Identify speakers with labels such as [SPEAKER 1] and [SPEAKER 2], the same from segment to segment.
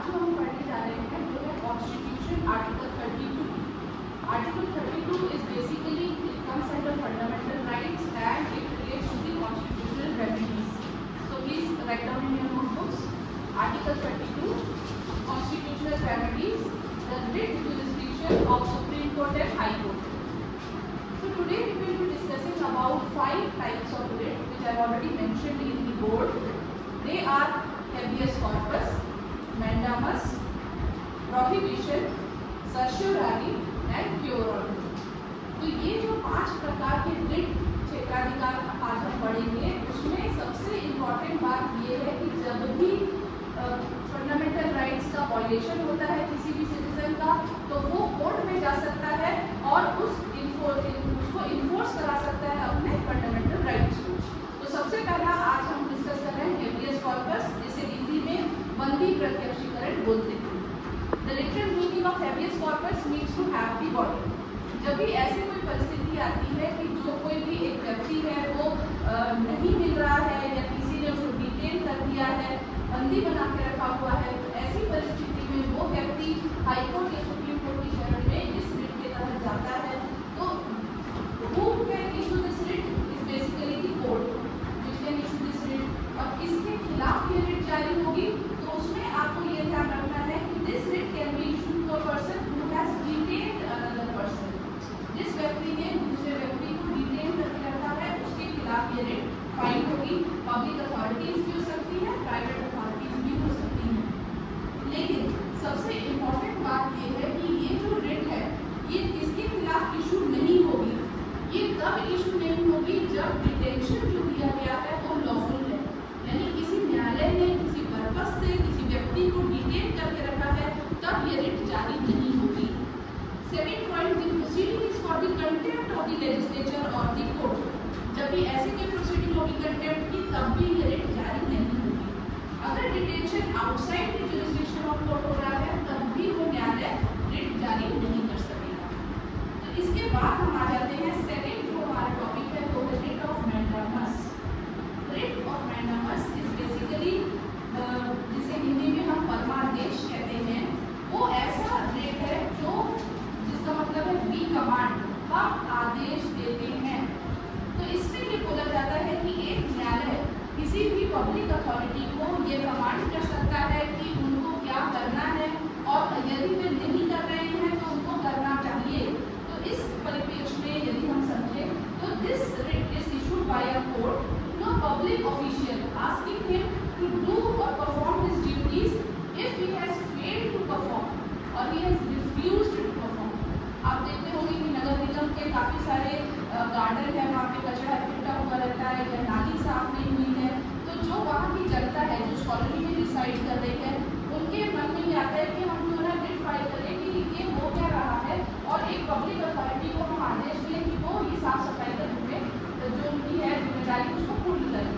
[SPEAKER 1] आज जो हम पढ़ने जा रहे हैं वो है constitution article 32। Article 32 is basically it comes under fundamental rights and it relates to the constitutional remedies. So please write down in your notebooks. Article 32, constitutional remedies, the writ jurisdiction of Supreme Court and High Court. So today we will be discussing about 5 types of writ which I have already mentioned in the board. They are habeas corpus, mandamus, prohibition, certiorari and cure. तो ये जो 5 प्रकार के writ क्षेत्राधिकार आज हम पढ़ेंगे, उसमें सबसे इम्पॉर्टेंट बात ये है कि जब भी फंडामेंटल राइट्स का वायलेशन होता है किसी भी सिटीजन का, तो वो कोर्ट में जा सकता है और उसको इन्फोर्स करा सकता है अपने फंडामेंटल राइट्स को। तो सबसे पहला आज हम डिस्कस कर रहे हैं हेबियस कॉर्पस, जिसे हिंदी में बंदी प्रत्यक्षीकरण बोलते हैं। The literal meaning of habeas corpus means to have the body. जब भी ऐसी कोई परिस्थिति आती है कि जो कोई भी एक व्यक्ति है वो नहीं मिल रहा है या किसी ने उसको डिटेन कर दिया है, बंदी बना के रखा हुआ है, तो ऐसी परिस्थिति में वो व्यक्ति हाईकोर्ट या सुप्रीम कोर्ट की शरण में इस रिट के तहत जाता है। तो who can issue this writ is basically the court which can issue this writ। और किसके खिलाफ ये रिट जारी होगी, तो उसमें आपको ये ध्यान रखना है कि this writ can be issued to a person who has detained another person। जिस व्यक्ति ने दूसरे व्यक्ति को डिटेन करके रखा है उसके खिलाफ ये रिट फाइल होगी। पब्लिक अथॉरिटीज भी हो सकती है, प्राइवेट अथॉरिटीज भी हो सकती हैं। लेकिन सबसे इम्पोर्टेंट बात ये है कि ये जो रिट है ये किसके खिलाफ इशू नहीं होगी। ये तब इशू नहीं होगी जब डिटेंशन जो दिया गया है वो लॉफुल है, यानी किसी न्यायालय ने किसी पर्पस से किसी व्यक्ति को डिटेन करके रखा है, तब ये रिट जारी नहीं होगी। Second point, the proceeding is for the contempt of the legislature और द कोर्ट। जब भी ऐसी कोई प्रोसीडिंग होगी कंटेम्प्ट की, तब भी ये रिट जारी नहीं होगी। अगर detention outside the jurisdiction of court हो रहा है, तब भी वो न्यायालय रिट जारी नहीं कर सकेगा। तो इसके बाद हम आ जाते हैं सेकंड जो हमारा टॉपिक है वो है writ of mandamus. Writ of mandamus is basically जिसे हिंदी में हम परमादेश कहते हैं, वो ऐसा रिट है जो जिसका मतलब है वी कमांड, हम आदेश देते हैं। तो इसमें ये बोला जाता है कि एक न्यायालय किसी भी पब्लिक अथॉरिटी को ये कमांड कर सकता है कि उनको क्या करना है, और यदि वे नहीं कर रहे हैं तो उनको करना चाहिए। तो इस परिप्रेक्ष्य में यदि हम समझें तो this writ is issued by a court to a public official asking him to do और perform his duties if he has failed to perform और he has refused to perform. आप देखते होंगे कि नगर निगम के काफ़ी सारे गार्डन है, वहाँ पे कचरा इकट्ठा हुआ रहता है या नाली साफ नहीं हुई है, तो जो वहाँ की जनता है जो कॉलोनी में रिसाइड कर रही है, उनके मन में ये आता है कि हम जो है रिट फाइल करें कि ये हो क्या रहा है, और एक पब्लिक अथॉरिटी को हम आदेश दें कि वो ये साफ सफाई करने में जो उनकी है जिम्मेदारी उसको पूरी करें।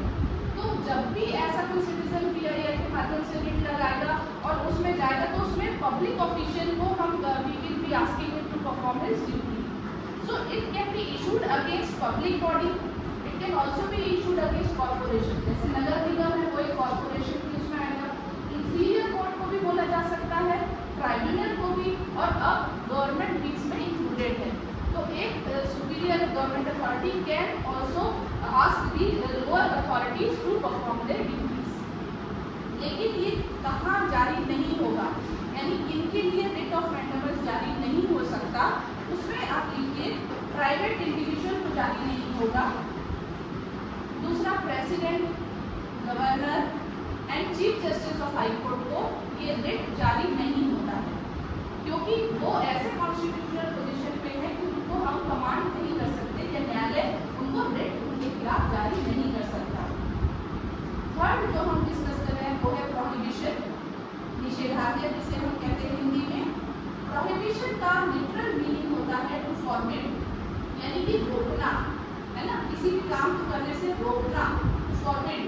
[SPEAKER 1] तो जब भी ऐसा कोई सिटीजन पीआईएल के माध्यम से रिट लगाएगा और उसमें जाएगा, तो उसमें पब्लिक ऑफिशियल को हम we will be asking him to perform his duty. So it can be issued against public body, it can also be issued against corporation। जैसे नगर निगम है वो एक कॉर्पोरेशन की उसमें आएगा। इंफीरियर कोर्ट को भी बोला जा सकता है, ट्राइब्यूनल को भी, और अब गवर्नमेंट भी इसमें इंक्लूडेड है। तो एक superior government authority can also ask the lower authorities to perform their duties. लेकिन ये कहाँ जारी नहीं होगा, यानी किनके लिए रिट ऑफ मैंडामस जारी नहीं हो सकता, उसमें आप लिखिए प्राइवेट इंडिविजुअल को जारी नहीं होगा। दूसरा, president, governor and chief justice of high court को ये रिट जारी नहीं होता है, क्योंकि वो ऐसे कॉन्स्टिट्यूशनल पोजीशन पे है कि उनको हम कमांड नहीं कर सकते या न्यायालय उनको रिट उनके खिलाफ जारी नहीं कर सकता। थर्ड जो हम डिस्कस कर रहे हैं वो है प्रोहिबिशन, निषेधाज्ञा जिसे हम कहते हैं हिंदी में। प्रोहिबिशन का लिटरल मीनिंग होता है टू फॉरबिड, यानी कि रोकना, है ना, किसी भी काम को करने से रोकना, फॉरबिड,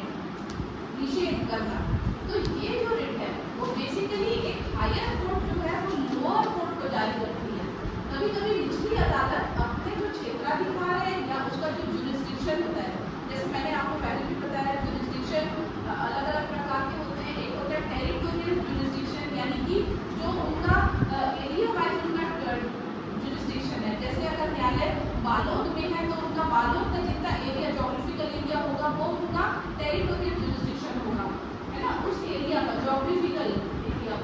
[SPEAKER 1] निषेध करना। तो ये जो रिट है वो बेसिकली एक हायर कोर्ट जो है वो लोअर कोर्ट को जारी करती है। कभी कभी निचली अदालत अपने जो क्षेत्राधिकार है या उसका जो जुरिसडिक्शन होता है, जैसे मैंने आपको पहले भी बताया जुरिसडिक्शन अलग अलग प्रकार के होते हैं। एक होता है टेरिटोरियल जुरिसडिक्शन, यानी टेरिटोरियल जुरिस्डिक्शन होगा, है ना, उस एरिया का ज्योग्राफिकल एरिया।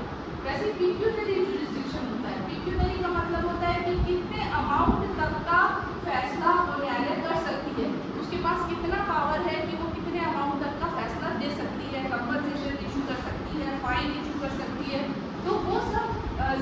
[SPEAKER 1] वैसे पिक्यूनरी जुरिस्डिक्शन होता है। पिक्यूनरी का मतलब होता है कि कितने अमाउंट तक का फैसला वो न्यायालय कर सकती है, उसके पास कितना पावर है कि वो कितने अमाउंट तक का फैसला दे सकती है, कंपनसेशन इशू कर सकती है, फाइन इशू कर सकती है। तो वो सब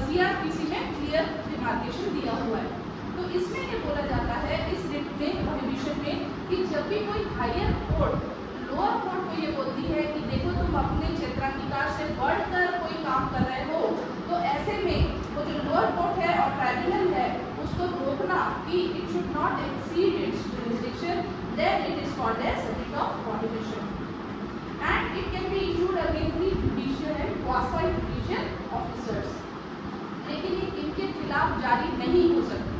[SPEAKER 1] सीआरपीसी में क्लियर डिमार्केशन दिया हुआ है। तो इसमें ये बोला जाता है इस रिट में, प्रोहिबिशन में, कि जब भी कोई हायर कोर्ट लोअर कोर्ट को ये बोलती है कि देखो तुम अपने क्षेत्राधिकार से बढ़कर कोई काम कर रहे हो, तो ऐसे में वो जो लोअर कोर्ट है और ट्राइब्यूनल है उसको रोकना कि it should not exceed its jurisdiction, then it is called as writ of prohibition and it can be issued against the judicial and quasi judicial officers. लेकिन ये इनके खिलाफ जारी नहीं हो सकती।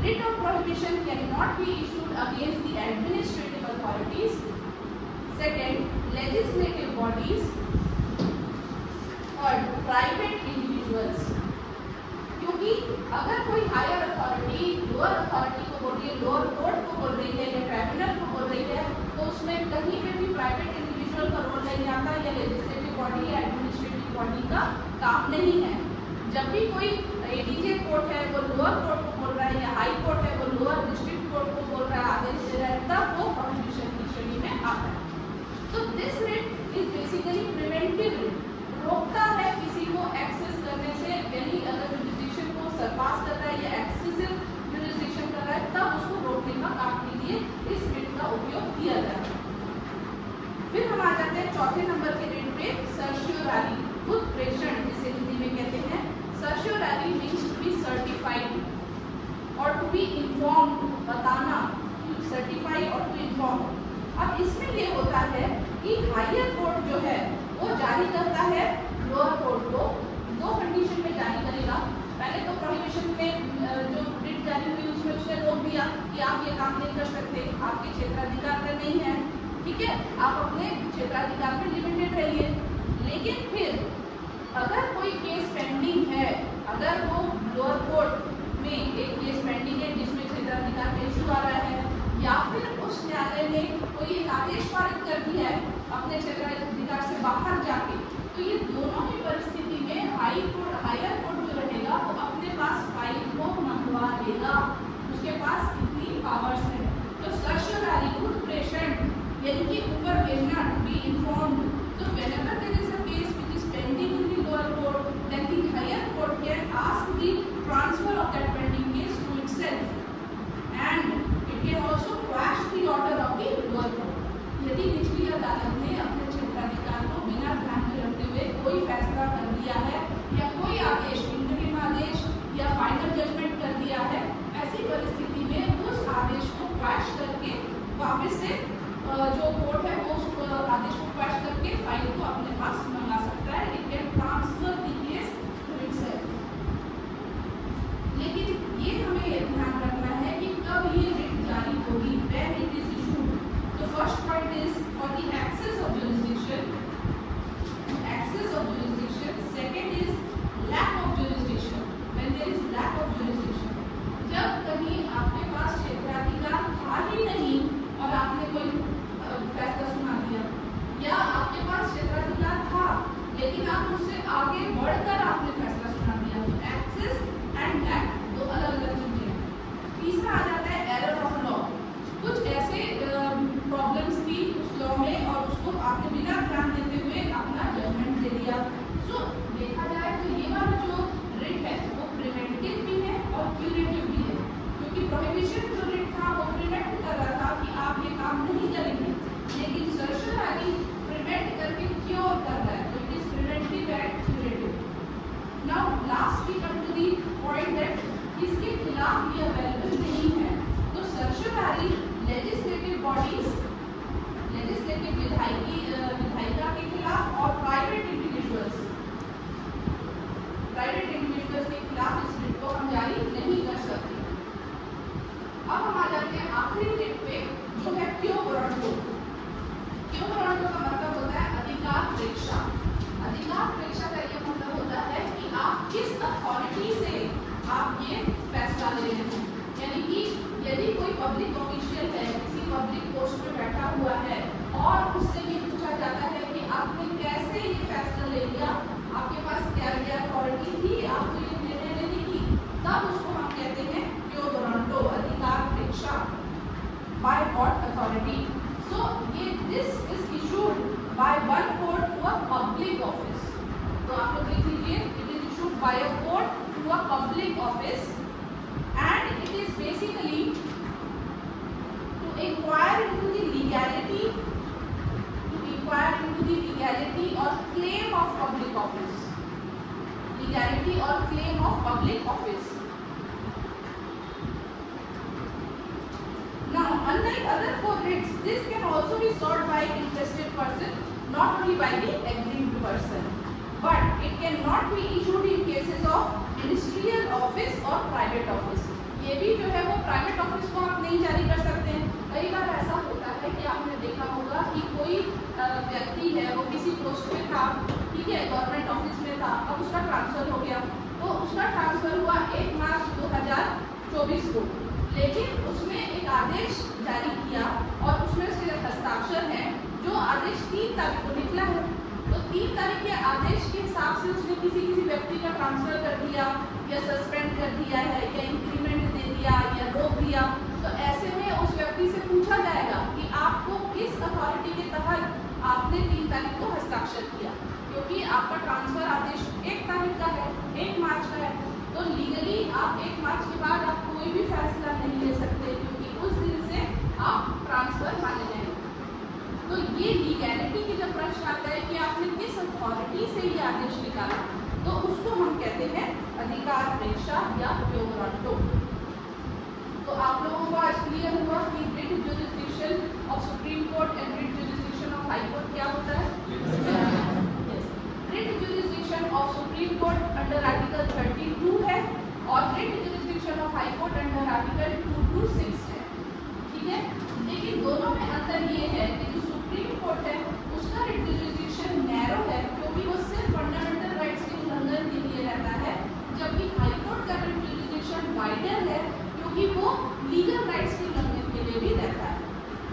[SPEAKER 1] Writ of prohibition can not be issued against the administrative authorities, second legislative bodies और private individuals. क्योंकि अगर कोई हायर अथॉरिटी लोअर अथॉरिटी को बोल रही है, लोअर कोर्ट को बोल रही है या ट्राइब्यूनल को बोल रही है, तो उसमें कहीं पे भी प्राइवेट इंडिविजुअल का रोल नहीं आता या लेजिस्लेटिव बॉडी या एडमिनिस्ट्रेटिव बॉडी का काम नहीं है। जब भी कोई एडीजे कोर्ट है वो लोअर कोर्ट को बोल रहा है या हाई कोर्ट है वो लोअर डिस्ट्रिक्ट कोर्ट को बोल रहा है, आदेश दे रहा है, तब वो प्रोहिबिशन की श्रेणी में आता है। तो this writ is basically preventive writ, रोकता है किसी को एक्सेस करने से, यानी अगर जुरिस्डिक्शन को सरपास कर रहा है या एक्सेसिव जुरिस्डिक्शन कर रहा है तब उसको रोकने का काम के लिए इस रिट का उपयोग किया जाता है। फिर हम आ जाते हैं चौथे नंबर के रिट पे, सर्शियोरारी, खुद प्रेषण जिसे हिंदी में कहते हैं। सर्शियोरारी मीन्स टू बी सर्टिफाइड और टू बी इन्फॉर्म्ड, बताना, टू सर्टिफाई और टू इन्फॉर्म। अब इसमें ये होता है कि हायर कोर्ट जो है वो जारी करता है लोअर कोर्ट को, दो कंडीशन में जारी करेगा। पहले तो प्रोहिबिशन में जो रिट जारी हुई उसमें उसने रोक दिया कि आप ये काम नहीं कर सकते, आपके क्षेत्राधिकार में नहीं है, ठीक है, आप अपने क्षेत्राधिकार में लिमिटेड रहिए। लेकिन फिर अगर कोई केस पेंडिंग है, अगर वो लोअर कोर्ट में एक केस पेंडिंग है जिसमें क्षेत्राधिकार का इशू आ रहा है, या फिर उस न्यायालय ने कोई एक आदेश पारित कर दिया है अपने क्षेत्राधिकार से बाहर जाके, तो ये दोनों ही परिस्थिति में हायर कोर्ट जो रहेगा वो अपने पास फाइल को मंगवा लेगा, उसके पास इतनी पावर्स है। तो सर्शियोरारी, खुद प्रेषण, यानी कि ऊपर भेजना, टू बी इन्फॉर्म्ड। तो whenever there is a case which is pending in the lower court, then the higher court can ask the transfer of that pending case to itself and it can also quash the order of the lower court. यदि निचली अदालत ने अपने क्षेत्राधिकार को बिना ध्यान में रखते हुए कोई फैसला कर दिया है या कोई आदेश, इंटरिम आदेश या फाइनल जजमेंट कर दिया है, ऐसी परिस्थिति में उस आदेश को क्वैश करके वापस से जो कोर्ट है वो उस आदेश को क्वैश करके फाइल को अपने पास मंगा सकता है। It can transfer the case to itself. लेकिन ये हमें ध्यान रखना है कि कब ये रिट जारी होगी, व्हेन इट इज इशूड। तो first point is for the excess of jurisdiction, excess of jurisdiction. Second is lack of jurisdiction, when there is lack of jurisdiction, जब कहीं आपके पास क्षेत्राधिकार था ही नहीं और आपने कोई फैसला सुना दिया, या आपके पास क्षेत्राधिकार था लेकिन आप उससे आगे बढ़कर आपने फैसला सुना दिया। तो एक्सेस एंड लैक दो अलग अलग चीजें हैं। तीसरा आ जाता है एरर ऑफ लॉ। कुछ ऐसे प्रॉब्लम्स थी उस लॉ में और उसको आपने बिना ध्यान देते हुए अपना जजमेंट दे दिया। सो देखा जाए तो ये वाला जो रिट है वो प्रिवेंटिव भी है और क्यूरेटिव भी है, क्योंकि प्रोहिबिशन जो रिट था वो प्रिवेंट कर रहा था कि आप ये काम नहीं करेंगे, लेकिन सर्शियोरारी प्रिवेंट करके क्योर कर रहा है, तो it is preventive and curative. Now last we come to the point that इसके खिलाफ ये अवेलेबल नहीं है। तो सर्शियोरारी लेजिस्लेटिव बॉडीज, लेजिस्लेटिव विधायिका के खिलाफ और प्राइवेट इंडिविजुअल्स के खिलाफ इस रिट को हम जारी नहीं कर सकते। अब हम आ जाते हैं आखिरी रिट पे जो है क्यो वारंट। ले लिया, आपके पास क्या अथॉरिटी थी आपको ये निर्णय लेने की, तब उसको हम कहते हैं प्योरोंटो, अधिकार प्रेक्षा, बाय व्हाट अथॉरिटी। सो ये this is issued by one court to a public office. तो आप लोग देख लीजिए, it is issued by a court to a public office and it is basically to inquire into the legality, or claim of public office, legality or claim of public office. Now, unlike other four writs, this can also be sought by interested person, not only by the aggrieved person, but it cannot be issued in cases of ministerial office or private office. ये भी जो है वो private office को आप नहीं जारी कर सकते हैं। कई बार ऐसा होता है कि आपने देखा होगा कि कोई व्यक्ति है, वो किसी पोस्ट में था, ठीक है, गवर्नमेंट ऑफिस में था, अब उसका ट्रांसफर हो गया, तो उसका ट्रांसफर हुआ 1 मार्च 2024 को, लेकिन उसने एक आदेश जारी किया और उसमें उसके हस्ताक्षर है, जो आदेश 3 तारीख को निकला है। तो 3 तारीख के आदेश के हिसाब से उसने किसी व्यक्ति का ट्रांसफर कर दिया या सस्पेंड कर दिया है या इंक्रीमेंट दे दिया या रोक दिया, तो ऐसे में उस व्यक्ति से पूछा जाएगा कि आपको किस अथॉरिटी के तहत आपने 3 तारीख को हस्ताक्षर किया, क्योंकि आपका ट्रांसफर आदेश 1 तारीख का है, 1 मार्च का है। तो लीगली आप 1 मार्च के बाद आप कोई भी फैसला नहीं ले सकते, क्योंकि उस दिन से आप ट्रांसफर माने जाएंगे। तो ये लीगैलिटी की जब प्रश्न आता है कि आपने किस अथॉरिटी से ये आदेश निकाला, तो उसको हम कहते हैं अधिकार प्रेक्षा या प्योरोंटो। तो आप लोगों को आज क्लियर हुआ कि writ jurisdiction of supreme court and writ jurisdiction of high court क्या होता है। Writ jurisdiction of supreme court under article 32 है और writ jurisdiction of high court under article 226 है, ठीक है। लेकिन दोनों में अंतर ये है कि जो सुप्रीम कोर्ट है उसका रिट ज्यूरिसडिक्शन नैरो है, क्योंकि वो सिर्फ फंडामेंटल राइट्स के उल्लंघन के लिए रहता है, जबकि हाई कोर्ट का रिट ज्यूरिसडिक्शन वाइडर है, क्योंकि वो लीगल राइट्स के उल्लंघन के लिए भी रहता है।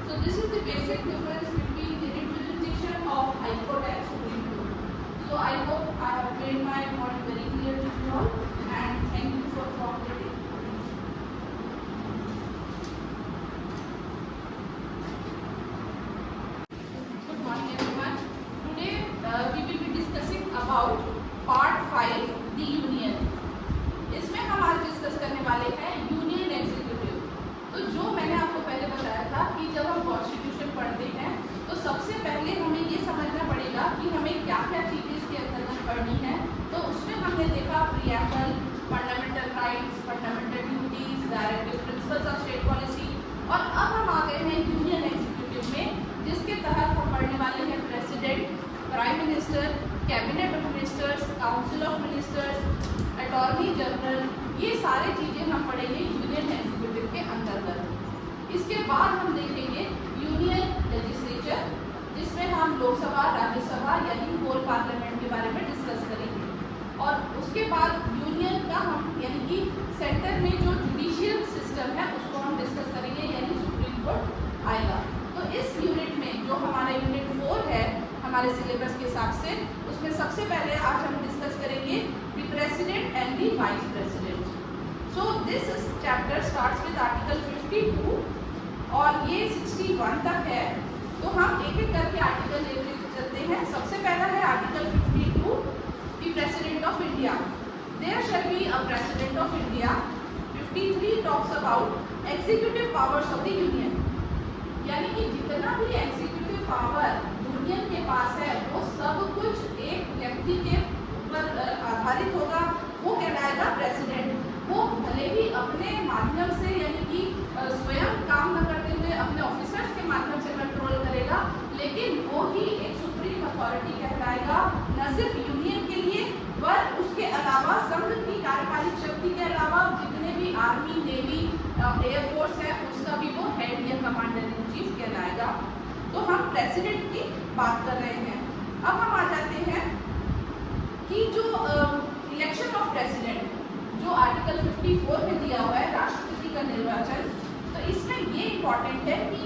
[SPEAKER 1] So this is the basic difference between the writ jurisdiction of high court and supreme court. So I hope I have made my point very clear to you all and thank you for cooperating. About Part 5 the Union। इसमें हम आज discuss करने वाले हैं union executive. तो जो मैंने आपको पहले बताया था कि जब हम कॉन्स्टिट्यूशन पढ़ते हैं तो सबसे पहले हमें ये समझना पड़ेगा कि हमें क्या क्या चीज़ें इसके अंतर्गत पढ़नी है। तो उसमें हमने देखा preamble, fundamental rights, fundamental duties, directive principles of state policy, और अब हम आ गए हैं यूनियन एग्जीक्यूटिव में, जिसके तहत हम पढ़ने वाले हैं president, prime minister, cabinet of ministers, council of ministers, attorney general, ये सारी चीज़ें हम पढ़ेंगे यूनियन एग्जीक्यूटिव के अंतर्गत। इसके बाद हम देखेंगे यूनियन लेजिस्लेचर, जिसमें हम लोकसभा, राज्यसभा यानी होल पार्लियामेंट के बारे में डिस्कस करेंगे, और उसके बाद यूनियन का हम यानी कि सेंटर में जो जुडिशियल सिस्टम है उसको हम डिस्कस करेंगे, यानी सुप्रीम कोर्ट आएगा। तो इस यूनिट में जो हमारा यूनिट 4 है हमारे सिलेबस के हिसाब से, उसमें सबसे पहले आज हम डिस्कस करेंगे the president and the vice president. So this chapter starts with article 52 और ये 61 तक है। तो हम एक एक करके आर्टिकल लेते चलते हैं। सबसे पहला है article 52, the president of India. There shall be a president of India. 53 talks about executive powers of the union, यानी कि जितना भी एग्जीक्यूटिव पावर यूनियन के पास है वो सब कुछ एक व्यक्ति के ऊपर आधारित होगा, वो कहलाएगा प्रेसिडेंट। वो भले ही अपने माध्यम से यानी कि स्वयं काम न करते हुए अपने ऑफिसर्स के माध्यम से कंट्रोल करेगा, लेकिन वो ही एक सुप्रीम अथॉरिटी कहलाएगा, न सिर्फ यूनियन के लिए पर उसके अलावा संघ की कार्यपालिक शक्ति के अलावा जितने भी आर्मी, नेवी, एयरफोर्स है उसका भी वो हेड या कमांडर इन चीफ कहलाएगा। तो हम प्रेसिडेंट की बात कर रहे हैं। अब हम आ जाते हैं कि जो इलेक्शन ऑफ प्रेसिडेंट जो आर्टिकल 54 में दिया हुआ है, राष्ट्रपति का निर्वाचन, तो इसमें ये इम्पोर्टेंट है कि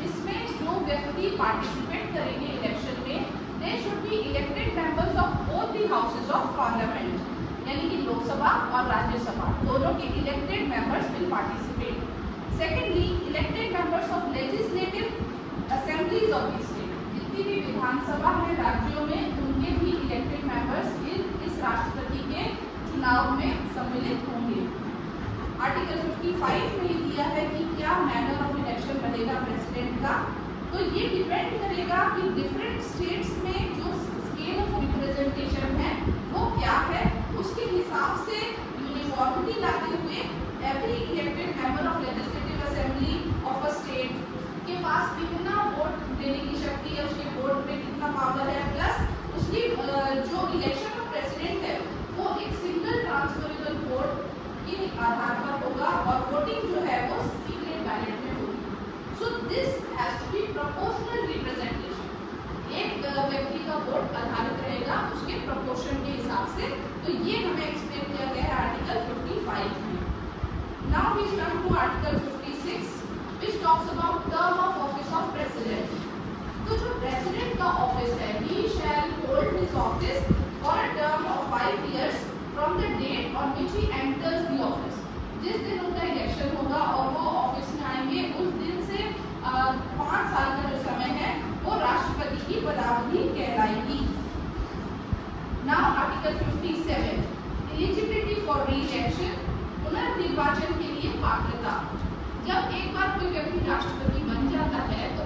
[SPEAKER 1] इसमें जो व्यक्ति पार्टिसिपेट करेंगे इलेक्शन में, they should be elected members of और राज्यसभा दोनों के elected members will participate. Secondly, elected members of legislative assemblies of the state, जितनी भी विधानसभा है राज्यों में, उनके भी इलेक्टेड मेंबर्स इस राष्ट्रपति के चुनाव में सम्मिलित होंगे। आर्टिकल 55 में दिया है कि क्या मैनर ऑफ इलेक्शन बनेगा प्रेसिडेंट का। तो ये डिपेंड करेगा कि डिफरेंट स्टेट्स में जो स्केल ऑफ रिप्रेजेंटेशन है वो क्या है, उसके हिसाब से यूनिफॉर्मिटी लाते हुए every elected member of legislative assembly of a state के पास कितना वोट देने की शक्ति है, उसके वोट में कितना पावर है, प्लस उसकी जो इलेक्शन ऑफ प्रेसिडेंट है वो एक सिंगल ट्रांसफरेबल वोट के आधार पर होगा और वोटिंग जो है वो सीक्रेट बैलेट में होगी। So this has to be proportional representation. एक व्यक्ति का वोट आधारित रहेगा उसके प्रोपोर्शन के हिसाब से। तो ये हमें एक्सप्लेन किया गया है आर्टिकल 55 में। Now we come to article 56 which talks about term of office of president. तो जो प्रेसिडेंट का ऑफिस है, he shall hold his office for a term of 5 years from the date on which he enters the office. जिस दिन उनका election होगा और वो ऑफिस में आएंगे उस दिन से 5 साल का जो समय है वो राष्ट्रपति की पदावधि कहलाएगी। नाउ आर्टिकल 57 एलिजिबिलिटी फॉर री-इलेक्शन, पुनर्निर्वाचन के लिए पात्रता। जब एक बार कोई व्यक्ति राष्ट्रपति बन जाता है तो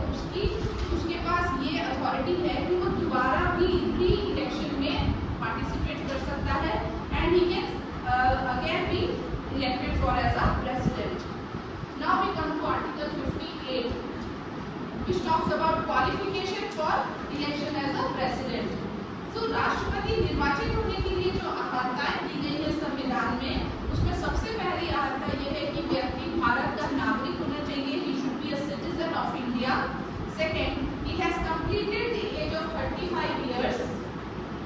[SPEAKER 1] उसके पास ये अथॉरिटी है कि वो दोबारा भी री इलेक्शन में पार्टिसिपेट कर सकता है and he can again be elected for as a president. Now we come to article 58 which talks about qualification for election as a president. So राष्ट्रपति निर्वाचित होने के लिए जो अर्हताएं दी गई है संविधान में, उसमें सबसे पहली अर्हता ये है कि व्यक्ति भारत का नागरिक होना चाहिए, he should be a citizen of India. Second, he has completed the age of 35 years,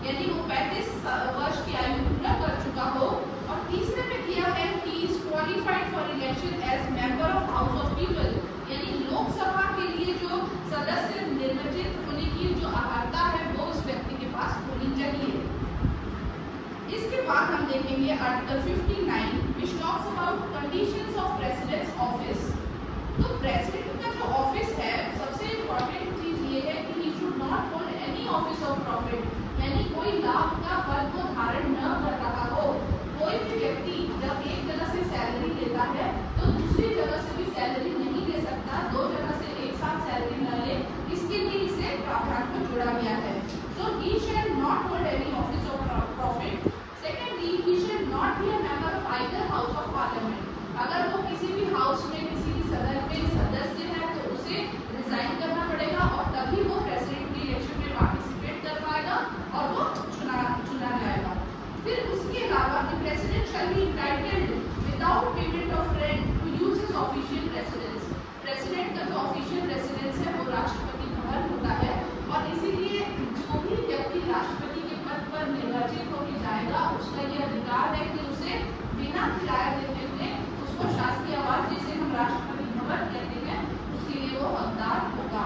[SPEAKER 1] यानी वो 35 वर्ष की आयु पूरा कर चुका हो। और तीसरे में दिया है he is qualified for election as member of House of People, यानी लोकसभा के लिए जो सदस्य निर्वाचित होने की जो अर्हता है वो उस व्यक्ति के पास होनी चाहिए। इसके बाद हम देखेंगे article 59 which talks about conditions of president's office. तो प्रेसिडेंट का जो ऑफिस है सबसे इम्पोर्टेंट चीज ये है कि he should not hold any office of profit, यानी कोई लाभ का पद को धारण न कर रहा हो। कोई भी व्यक्ति जब एक जगह से सैलरी लेता है तो दूसरी जगह से भी सैलरी नहीं ले सकता, 2 जगह से एक साथ सैलरी न ले, इसके लिए इसे प्रावधान को जोड़ा गया है। So he shall not hold any office of profit. Secondly, he shall not be a member of either house of parliament. अगर वो किसी भी हाउस में किसी भी सदन में सदस्य है तो उसे रिजाइन करना पड़ेगा और तभी वो प्रेसिडेंट की इलेक्शन में पार्टिसिपेट कर पाएगा और वो चुना जाएगा। फिर उसके अलावा the president shall be entitled without payment of rent to use his official residence. President का जो ऑफिशियल रेसिडेंस है वो राष्ट्रपति भवन होता है और इसीलिए जो भी व्यक्ति राष्ट्रपति के पद पर निर्वाचित होकर जाएगा उसका ये अधिकार है कि उसे बिना किराया देते हुए उसको शासकीय आवास, जिसे हम राष्ट्रपति भवन कहते हैं, उसके लिए वो हकदार होगा।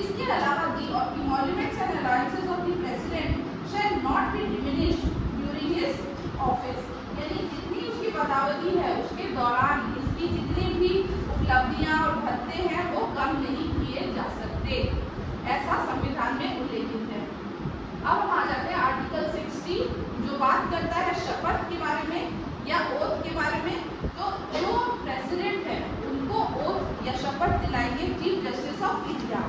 [SPEAKER 1] इसके अलावा the emoluments and allowances of the president shall not be diminished during his office, यानी जितनी उसकी पदावधि है उसके दौरान इसकी जितनी भी उपलब्धियां और भत्ते हैं वो कम नहीं किए जा सकते, ऐसा संविधान में उल्लेखित है। अब हम आ जाते हैं आर्टिकल 60 जो बात करता है शपथ के बारे में या ओथ के बारे में। तो जो प्रेसिडेंट है उनको ओथ या शपथ दिलाएंगे चीफ जस्टिस ऑफ इंडिया।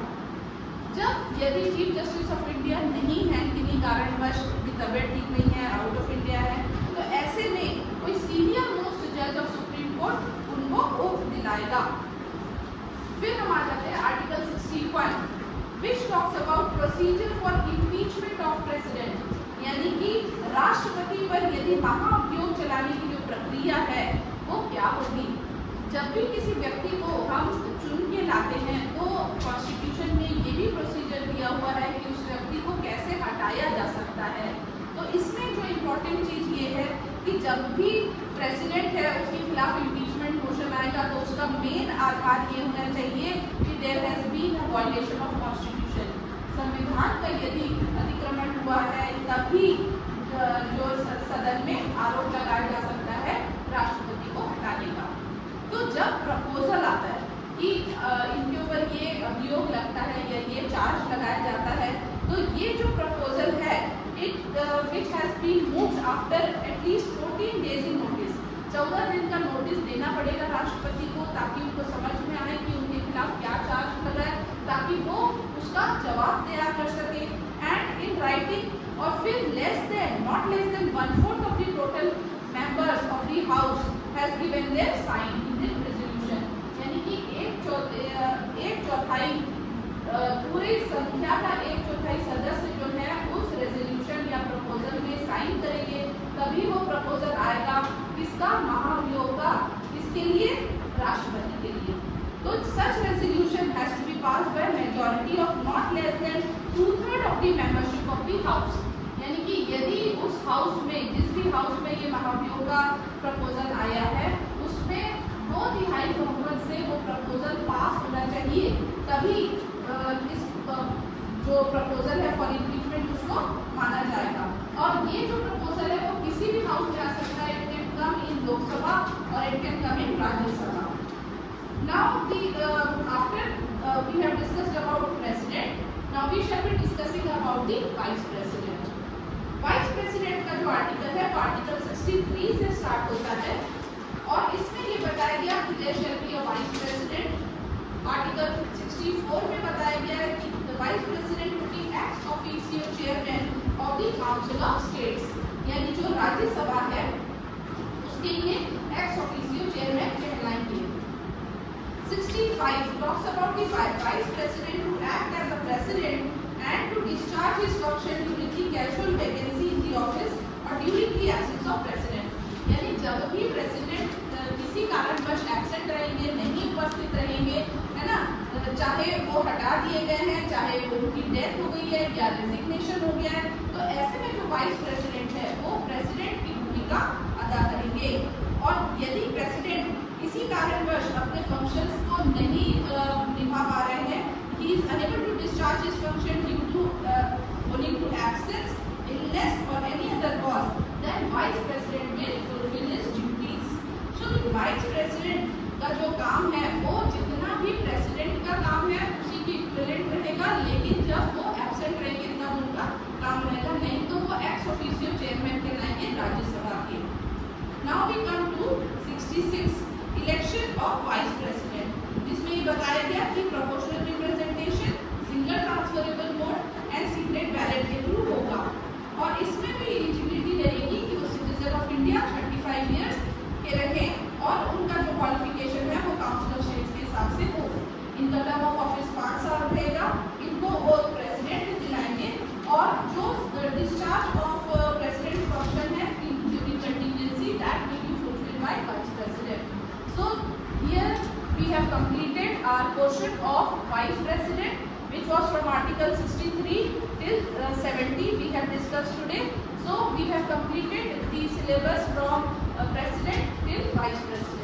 [SPEAKER 1] जब यदि चीफ जस्टिस ऑफ इंडिया नहीं है, किन्हीं कारणवश उनकी तबीयत ठीक नहीं है, आउट ऑफ इंडिया है, तो ऐसे में कोई सीनियर मोस्ट जज ऑफ सुप्रीम कोर्ट उनको ओथ दिलाएगा। फिर हम आ जाते हैं article 61 which talks about procedure for impeachment of president, यानी कि राष्ट्रपति पर यदि महाभियोग चलाने की जो प्रक्रिया है वो क्या होगी। जब भी किसी व्यक्ति को हम चुन के लाते हैं तो कॉन्स्टिट्यूशन में ये भी प्रोसीजर दिया हुआ है कि उस व्यक्ति को कैसे हटाया जा सकता है। तो इसमें जो इम्पोर्टेंट चीज़ ये है कि जब भी प्रेसिडेंट है उसके खिलाफ इम्पीचमेंट मोशन आएगा तो उसका मेन आधार ये होना चाहिए कि there has been a violation of constitution, संविधान का यदि अतिक्रमण हुआ है तभी जो सदन में आरोप लगाया जा सकता है राष्ट्रपति को हटाने का। तो जब प्रपोजल आता है कि इनके ऊपर ये अभियोग लगता है या ये चार्ज लगाया जाता है, तो ये जो प्रपोजल है it which has been moved after at least 14 days in notice, 14 दिन का नोटिस देना पड़ेगा राष्ट्रपति को ताकि उनको समझ में आए कि उनके खिलाफ क्या चार्ज लगा है, ताकि वो उसका जवाब तैयार कर सके। एंड इन राइटिंग और फिर not less than 1/4 of the total members of the house has given their sign in this resolution, यानी कि एक चौथाई पूरी संख्या का 1/4 सदस्य जो है उस रेजोल्यूशन या प्रपोजल में साइन करेंगे, तभी वो प्रपोजल आएगा किसका, महाभियोग का, किसके लिए, राष्ट्रपति के लिए। तो such resolution has to be passed by majority of not less than 2/3 of the membership of the house, यानी कि यदि उस हाउस में, जिस भी हाउस में ये महाभियोग का प्रपोजल आया है, उसमें 2/3 बहुमत से वो प्रपोजल पास होना चाहिए, तभी इस जो प्रपोजल है फॉर इम्पीचमेंट उसको माना जाएगा। और ये जो प्रपोजल है वो किसी भी हाउस में आ सकता है, इट कैन कम इन लोकसभा और it can come in Rajya Sabha. Now after we have discussed about president, now we shall be discussing about the vice president. Vice president का जो आर्टिकल है वो आर्टिकल 63 से स्टार्ट होता है और इसमें ये बताया गया कि there shall be a vice president. Article 64 में बताया गया है कि the vice president will be ex officio chairman of the council of states, यानी जो राज्यसभा है उसके लिए ex officio chairman कहलाएंगे। 65 talks about the vice president to act as a president and to discharge his function during the casual vacancy in the office or during the absence of president, यानी जब भी president किसी कारणवश absent रहेंगे, नहीं उपस्थित रहेंगे, है ना, चाहे वो हटा दिए गए हैं, चाहे उनकी डेथ हो गई है या रेजिग्नेशन हो गया है, तो ऐसे में जो वाइस प्रेसिडेंट है वो प्रेसिडेंट की भूमिका अदा करेंगे। और यदि प्रेसिडेंट किसी कारणवश अपने फंक्शंस को नहीं निभा पा रहे हैं, he is unable to discharge his function due to owing to absence, illness or any other cause, then vice president will fulfill his duties. So the vice president का जो काम है वो जितना भी प्रेसिडेंट का काम है उसी की इक्विवेलेंट रहेगा, लेकिन जब वो एब्सेंट रहेंगे तब उनका काम रहेगा, नहीं तो वो एक्स ऑफिशियो चेयरमैन कहलाएंगे राज्यसभा के। Now we come to 66 election of vice president, जिसमें ये बताया गया कि proportional representation, single transferable vote and secret ballot के थ्रू होगा। और इसमें भी एलिजिबिलिटी रहेगी कि वो सिटीजन ऑफ इंडिया 35 ईयर्स के रहें और उनका जो क्वालिफिकेशन है वो काउंसिल ऑफ स्टेट्स के हिसाब से हो। इनका टर्म ऑफ ऑफिस 5 साल रहेगा, इनको वो प्रेसिडेंट दिलाएंगे और जो डिस्चार्ज ऑफ प्रेसिडेंट फंक्शन है during contingency that will be fulfilled by vice president. So here we have completed our portion of vice president, which was from article 63 till 70 we have discussed today. So we have completed the syllabus from president till vice president.